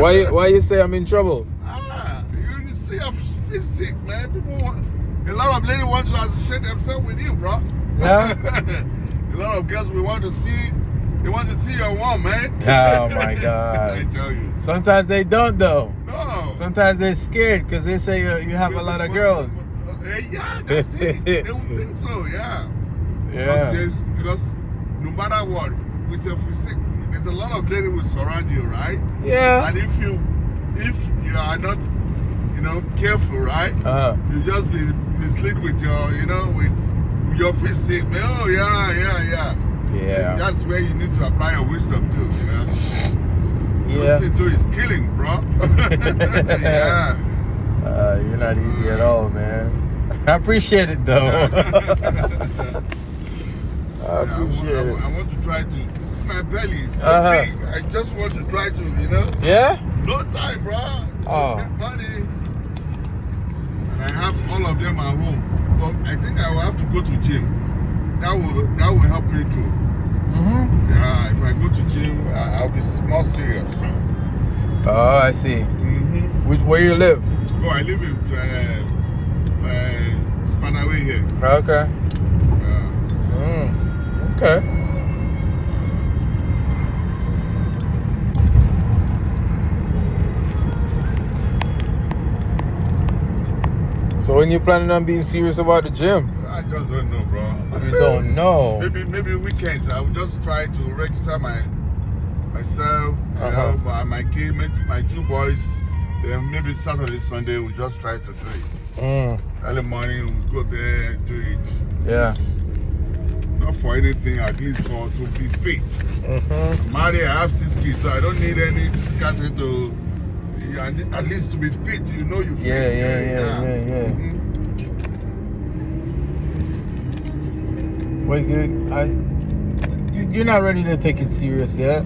Why you say I'm in trouble? You see I'm sick, man. A lot of ladies want to associate themselves with you, bro. Yeah. A lot of girls they want to see your one, man. Oh my God. I tell you. Sometimes they don't though. No. Sometimes they're scared because they say you have a lot of girls. Yeah, that's it. They would think so, yeah. Yeah. Because no matter what, with your physique, there's a lot of ladies will surround you, right? Yeah. And if you are not, careful, right? You just be misled with your, with your physique. Oh yeah. Yeah. That's where you need to apply your wisdom too, Yeah. What is killing, bro. Yeah. You're not easy at all, man. I appreciate it though. I appreciate it. I want to try to. This is my belly. It's so big. I just want to try to, Yeah? No time, bro. Big money. And I have all of them at home. But I think I will have to go to gym. That will help me too. Yeah, if I go to gym, I'll be more serious. Oh, I see. Where you live? Oh, I live in Spanaway here. Okay. Okay. So when you planning on being serious about the gym? I just don't know, bro. You don't know? Maybe weekends. I will just try to register myself, my kid, my two boys. Then maybe Saturday, Sunday, we just try to do it. Early morning, we go there and do it. Yeah. Not for anything, at least to be fit. Married, I have 6 kids, so I don't need any catering to. At least to be fit, you fit. Yeah. Wait, you're not ready to take it serious yet?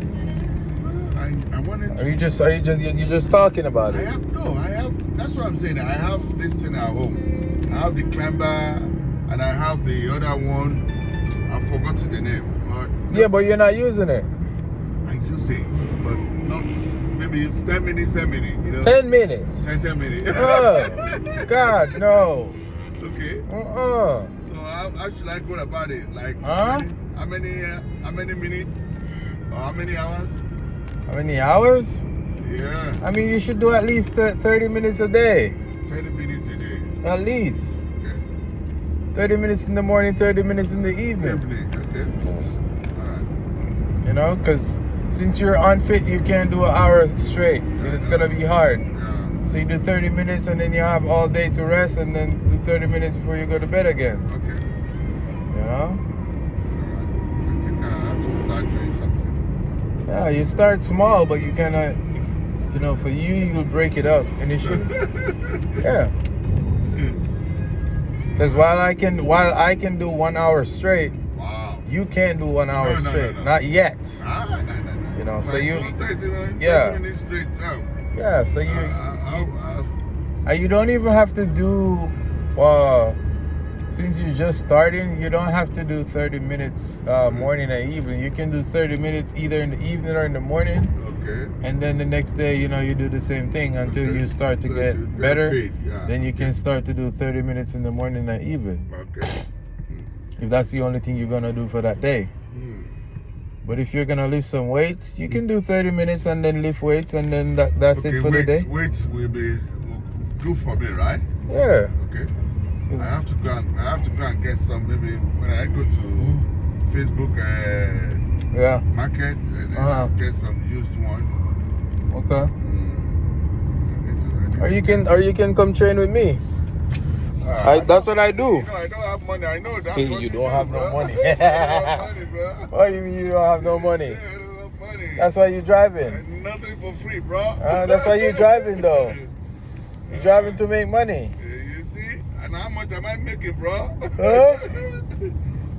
I wanted to. You're just talking about it? I have. That's what I'm saying. I have this thing at home. I have the climber, and I have the other one. I've forgotten the name. Yeah, but you're not using it. I use it, but not. Maybe 10 minutes, 10 minutes. 10 minutes? 10 minutes. Oh, God, no. Okay. So how should I go about it? Like, how many minutes? Or how many hours? How many hours? Yeah. I mean, you should do at least 30 minutes a day. 30 minutes a day. At least. Okay. 30 minutes in the morning, 30 minutes in the evening. Okay. All right. Because since you're unfit, you can't do an hour straight. It's going to be hard. Yeah. So you do 30 minutes and then you have all day to rest and then do 30 minutes before you go to bed again. Okay. I think I have to start doing something. Yeah, you start small, but you cannot, for you break it up initially. Yeah. Because while I can do 1 hour straight, wow, you can't do 1 hour straight. No. Not yet. No. So you, 30 minutes straight out. Yeah, so you don't even have to do, since you're just starting, you don't have to do 30 minutes morning and evening. You can do 30 minutes either in the evening or in the morning. Okay. And then the next day, you do the same thing until you start to get better. Yeah. Then you can start to do 30 minutes in the morning and evening. Okay. If that's the only thing you're going to do for that day. But if you're going to lift some weights, you can do 30 minutes and then lift weights and then that's it for the day. Weights will be good for me, right? Yeah. Okay. I have to go and get some, maybe when I go to Facebook market and get some used one. Okay. Or you can come train with me. That's what I do. I don't have money. I know that. You don't have no money. I don't have money, bro. What do you mean you don't have no money? Yeah, I don't have money. That's why you're driving. Nothing for free, bro. That's why you're driving, though. You're driving to make money. You see? And how much am I making, bro? Huh?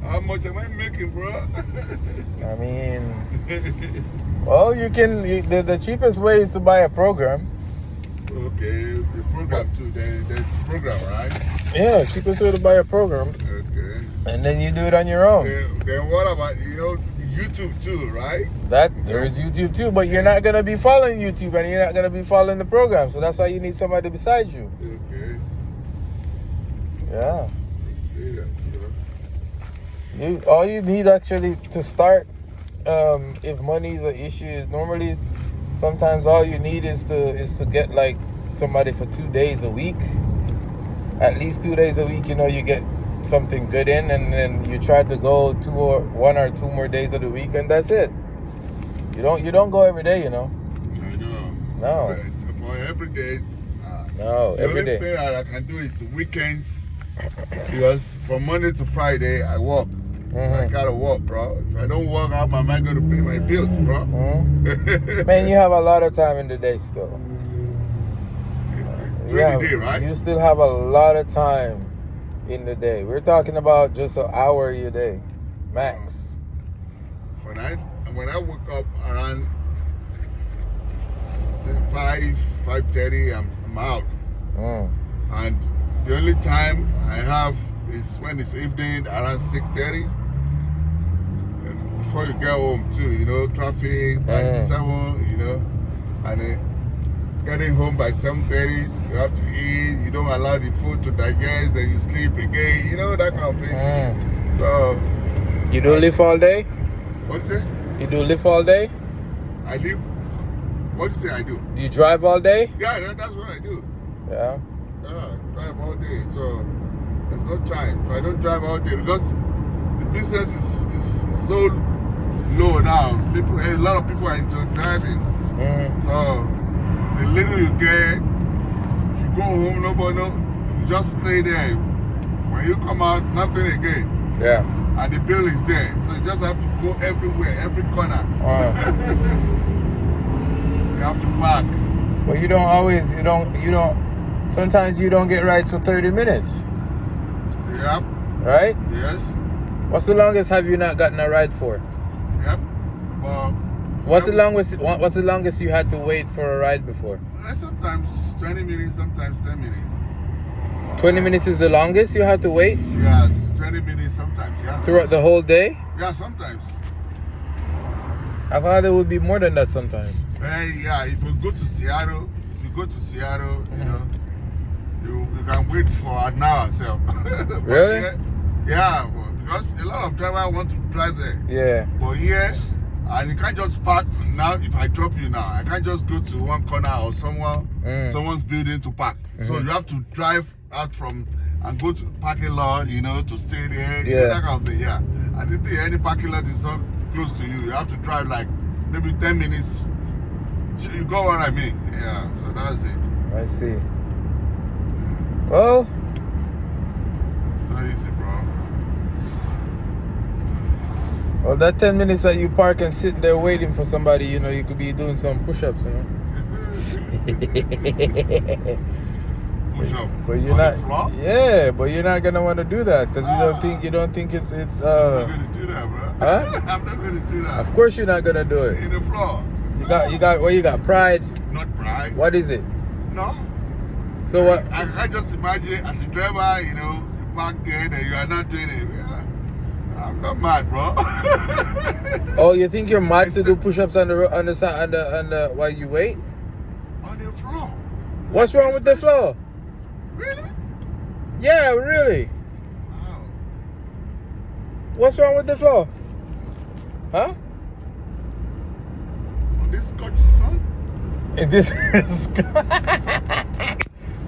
How much am I making, bro? I mean, well, you can. The cheapest way is to buy a program. Okay, the program too. There's program, right? Yeah, cheapest way to buy a program. Okay. And then you do it on your own. Then what about YouTube too, right? There's YouTube too, but you're not gonna be following YouTube and you're not gonna be following the program. So that's why you need somebody beside you. Okay. Yeah. Serious, All you need actually to start, if money is an issue, is normally sometimes all you need is to get like somebody for 2 days a week. At least 2 days a week, you get something good in, and then you try to go 1 or 2 more days of the week, and that's it. You don't go every day, I know. No. For every day. No, every day. The only thing that I can do is weekends, because from Monday to Friday I work. I gotta work, bro. If I don't work, how am I gonna pay my bills, bro? Man, you have a lot of time in the day still. During the day, right? You still have a lot of time in the day. We're talking about just an hour a day, max. When I wake up around 5:30, I'm out. And the only time I have is when it's evening around 6:30. Before you get home too, traffic by 7, and then getting home by 7:30, you have to eat. You don't allow the food to digest, then you sleep again. That kind of thing. So you do Lyft all day? What is it? You do Lyft all day? I live. What do you say I do? Do you drive all day? Yeah, that's what I do. Yeah. Yeah, drive all day. So there's no time. If I don't drive all day, because the business is so low now. A lot of people are into driving. So the little you get, if you go home, nobody knows. You just stay there. When you come out, nothing again. Yeah. And the bill is there. So you just have to go everywhere, every corner. You have to park. But you don't, sometimes you don't get rides for 30 minutes. Yep. Right? Yes. What's the longest have you not gotten a ride for? Yep. Well, What's the longest you had to wait for a ride before? Sometimes 20 minutes, sometimes 10 minutes. 20 minutes is the longest you had to wait? Yeah, 20 minutes sometimes, yeah. Throughout the whole day? Yeah, sometimes. I thought there would be more than that sometimes. Yeah, if you go to Seattle, you can wait for an hour. So. Really? Yeah, because a lot of drivers want to drive there. Yeah. But here, and you can't just park now. If I drop you now, I can't just go to one corner or someone's building to park. So you have to drive out from and go to the parking lot, to stay there. Yeah. That kind of thing, yeah. And if any parking lot is not close to you, you have to drive like maybe 10 minutes. You go what I mean? Yeah, so that's it. I see. Well, it's not easy, bro. Well, that 10 minutes that you park and sit there waiting for somebody, you could be doing some push-ups, Push up. But you're not. Yeah, but you're not gonna want to do that because you don't think it's. I'm not gonna do that, bro. Huh? I'm not gonna do that. Of course you're not gonna do it. In the floor. You got pride. Not pride. What is it? No. So what? I can just imagine as a driver, you park there and you are not doing it. Yeah. I'm not mad, bro. Oh, you think you're mad to do push-ups on the side on the while you wait? On the floor. What's wrong with the floor? Really? Yeah, really. Wow. What's wrong with the floor? Huh? On this scorching sun?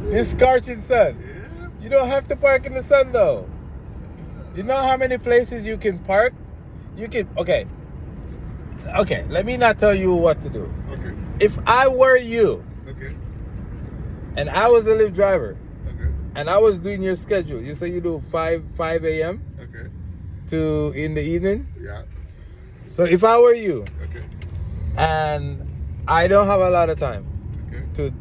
This scorching sun. Yeah. You don't have to park in the sun though. You know how many places you can park? Okay, let me not tell you what to do. Okay. If I were you, Okay. and I was a Lyft driver, Okay. and I was doing your schedule, you say you do 5 a.m. Okay. to in the evening. Yeah. So if I were you, Okay. and I don't have a lot of time Okay. to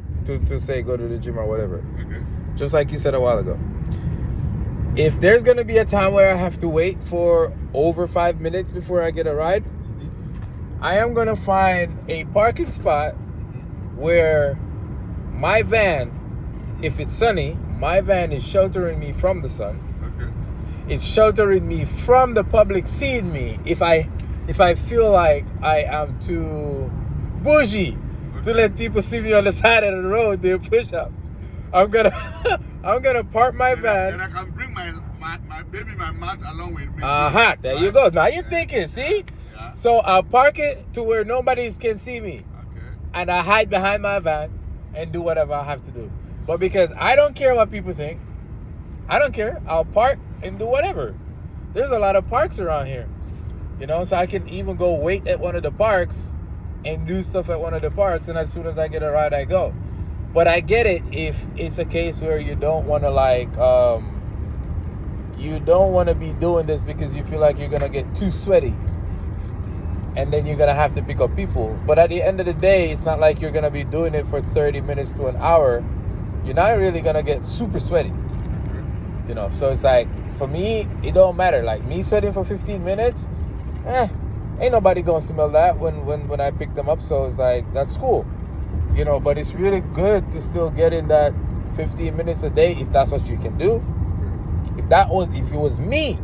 say go to the gym or whatever, Okay. just like you said a while ago. If there's gonna be a time where I have to wait for over 5 minutes before I get a ride, I am gonna find a parking spot where my van, if it's sunny, my van is sheltering me from the sun. Okay. It's sheltering me from the public seeing me if I if I feel like I am too bougie to let people see me on the side of the road doing push-ups, I'm gonna park my van. And I can bring my mat along with me. There you go. Now you're thinking, see? Yeah. So I'll park it to where nobody can see me. Okay. And I hide behind my van and do whatever I have to do. But because I don't care what people think, I don't care. I'll park and do whatever. There's a lot of parks around here. You know, so I can even go wait at one of the parks and do stuff at one of the parks, and as soon as I get a ride, I go. But I get it if it's a case where you don't want to you don't want to be doing this because you feel like you're going to get too sweaty. And then you're going to have to pick up people. But at the end of the day, it's not like you're going to be doing it for 30 minutes to an hour. You're not really going to get super sweaty. You know, so it's like, for me, it don't matter. Like, me sweating for 15 minutes, ain't nobody going to smell that when I pick them up. So it's like, that's cool. You know, but it's really good to still get in that 15 minutes a day if that's what you can do. If it was me,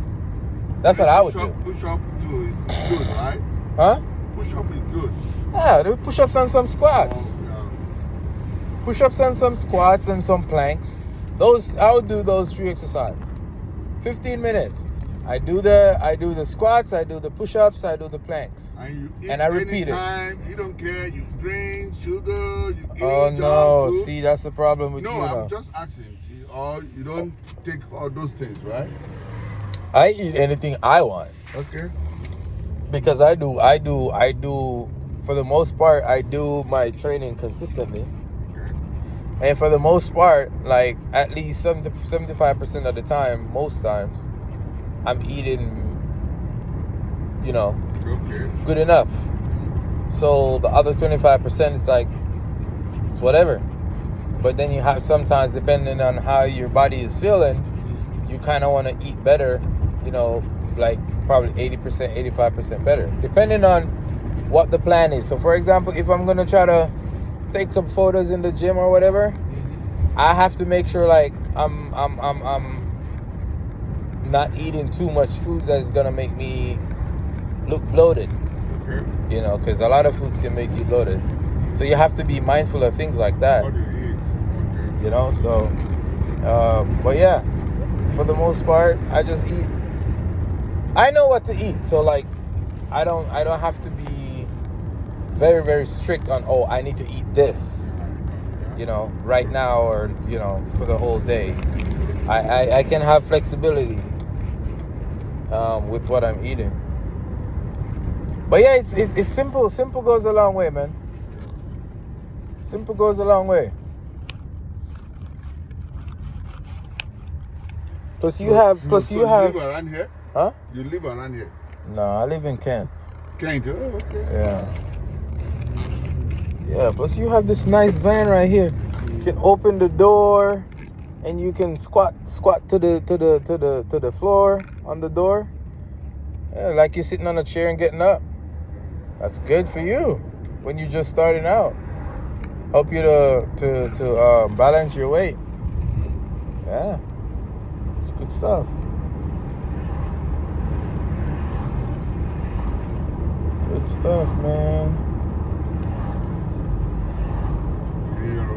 that's what I would do. Push-up too is good, right? Huh? Push-up is good. Yeah, do push-ups and some squats. Oh, yeah. Push-ups and some squats and some planks. I would do those 3 exercises. 15 minutes. I do the squats, I do the push-ups, I do the planks. And I repeat anytime, it. You don't care, you drink sugar, you eat Oh no, food. see, that's the problem with you. No, now. I'm just asking. Or you don't take all those things, right? I eat anything I want. Okay. Because I do for the most part, I do my training consistently. Okay. And for the most part, like at least 75% of the time, most times, I'm eating, you know, Okay. good enough. So the other 25% is like, it's whatever. But then you have sometimes, depending on how your body is feeling, you kind of want to eat better, you know, like probably 80%, 85% better, depending on what the plan is. So for example, if I'm going to try to take some photos in the gym or whatever, I have to make sure like I'm not eating too much foods that's going to make me look bloated. Okay. You know, because a lot of foods can make you bloated. So you have to be mindful of things like that. What do you eat? Okay. You know, so but yeah, for the most part, I just eat. I know what to eat, so like I don't have to be very, very strict on, oh, I need to eat this, you know, right now, or you know, for the whole day. I can have flexibility with what I'm eating. But yeah, it's simple. Simple goes a long way, man. Simple goes a long way. Plus you have. You live around here? Huh? You live around here? No, I live in Kent. Kent? Oh, okay. Yeah. Yeah. Plus you have this nice van right here. You can open the door, and you can squat to the floor on the door. Yeah, like you're sitting on a chair and getting up. That's good for you when you're just starting out. Help you to balance your weight. Yeah. It's good stuff. Good stuff, man.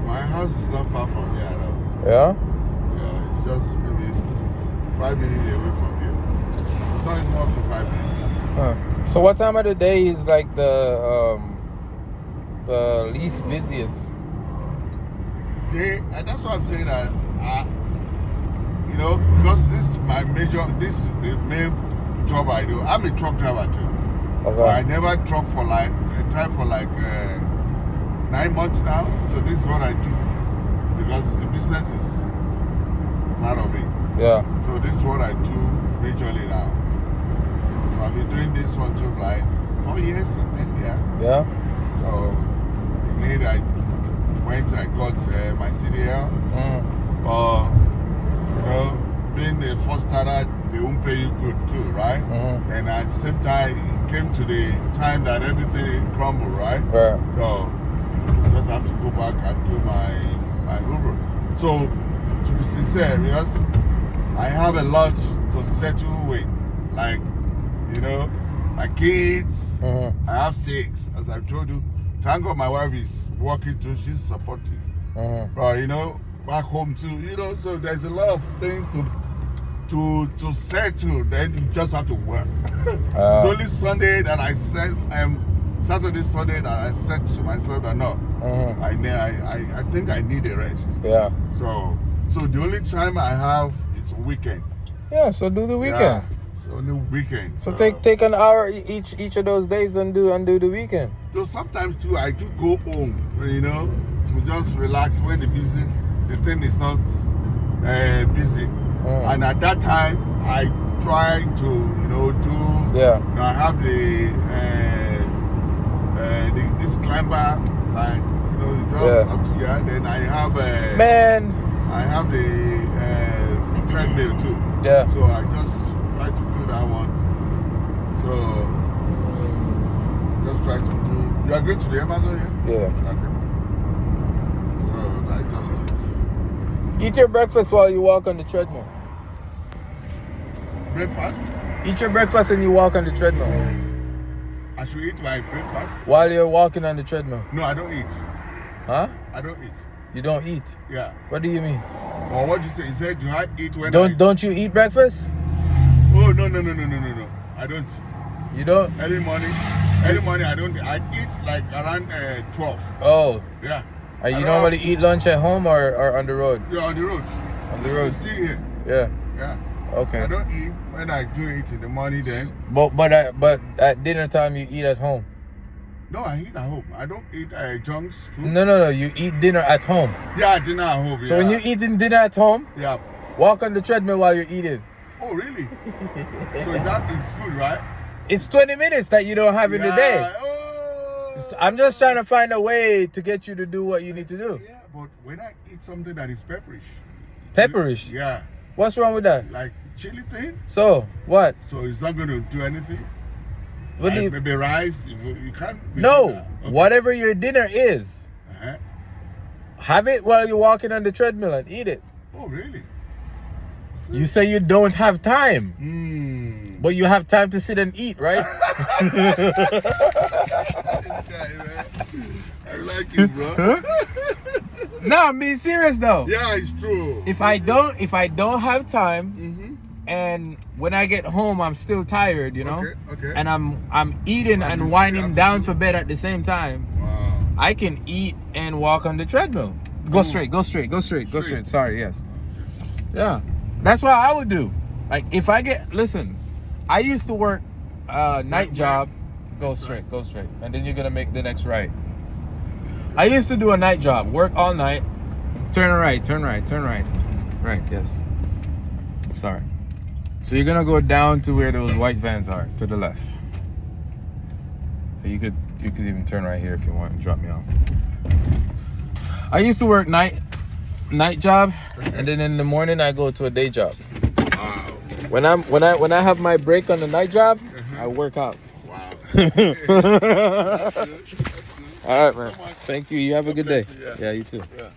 My house is not far from here, though. Yeah? Yeah, it's just maybe 5 minutes away from here. It's not even up to 5 minutes. Huh. So what time of the day is like the least busiest? That's what I'm saying. That you know, because this is the main job I do. I'm a truck driver too. Okay. But I never drive for like 9 months now. So this is what I do because the business is out of it. Yeah. So this is what I do majorly now. So I've been doing this one too like 4 years and Yeah. So I went and got my CDL. You know, being the first starter, they won't pay you good too, right? And at the same time, it came to the time that everything crumbled, right? Right. So I just have to go back and do my Uber. So to be sincere, because I have a lot to settle with, like, you know, my kids. Mm-hmm. I have 6, as I told you. Thank God my wife is working too. She's supportive. Mm-hmm. But you know, back home too. You know, so there's a lot of things to settle. Then you just have to work. It's only Sunday that I said, Saturday, Sunday that I said to myself that no, I think I need a rest. Yeah. So the only time I have is weekend. Yeah. So do the weekend. Yeah, so only weekend. So take an hour each of those days and do the weekend. So sometimes too, I do go home, you know, to just relax when the thing is not busy. And at that time, I try to, you know, do. Yeah. You know, I have this climber, like, you know, you go up to here. Then I have I have the treadmill too. Yeah. So I just try to do that one. So just try to do. You are going to the Amazon here? Yeah. Okay. So I just eat your breakfast while you walk on the treadmill. Breakfast? Eat your breakfast when you walk on the treadmill. I should eat my breakfast? While you're walking on the treadmill. No, I don't eat. Huh? I don't eat. You don't eat? Yeah. What do you mean? Or what do you say? You said, do I eat when Don't you eat breakfast? Oh, no. I don't. You don't? Early morning I don't. I eat like around 12. Oh. Yeah. You normally eat lunch at home or on the road? Yeah, on the road. On the road. Still here. Yeah. Yeah. Okay. I don't eat when I do eat in the morning then. But at dinner time you eat at home? No, I eat at home. I don't eat junks food. No. You eat dinner at home. Yeah, dinner at home. So when you're eating dinner at home, yeah, walk on the treadmill while you're eating. Oh, really? So that is good, right? It's 20 minutes that you don't have in the day. Oh. I'm just trying to find a way to get you to do what you need to do. Yeah, but when I eat something that is pepperish. Pepperish? Yeah. What's wrong with that? Like chili thing. So, what? So it's not going to do anything? What like maybe rice, you can't. No, okay. Whatever your dinner is, have it while you're walking on the treadmill and eat it. Oh, really? So, you say you don't have time, but you have time to sit and eat, right? I like it, bro. No, I'm being serious though. Yeah, it's true. If I don't have time, and when I get home I'm still tired, you know, okay. and I'm eating and winding down for bed at the same time. Wow. I can eat and walk on the treadmill. Go straight. Sorry, yes. Yeah. That's what I would do. Like if I listen, I used to work night job. Go straight. And then you're gonna make the next right. I used to do a night job, work all night. Turn right. Right, yes. Sorry. So you're gonna go down to where those white vans are, to the left. So you could even turn right here if you want and drop me off. I used to work night job, and then in the morning I go to a day job. Wow. When I have my break on the night job, I work out. Wow. All right, man. Thank you. You have a good day. Yeah, you too. Yeah.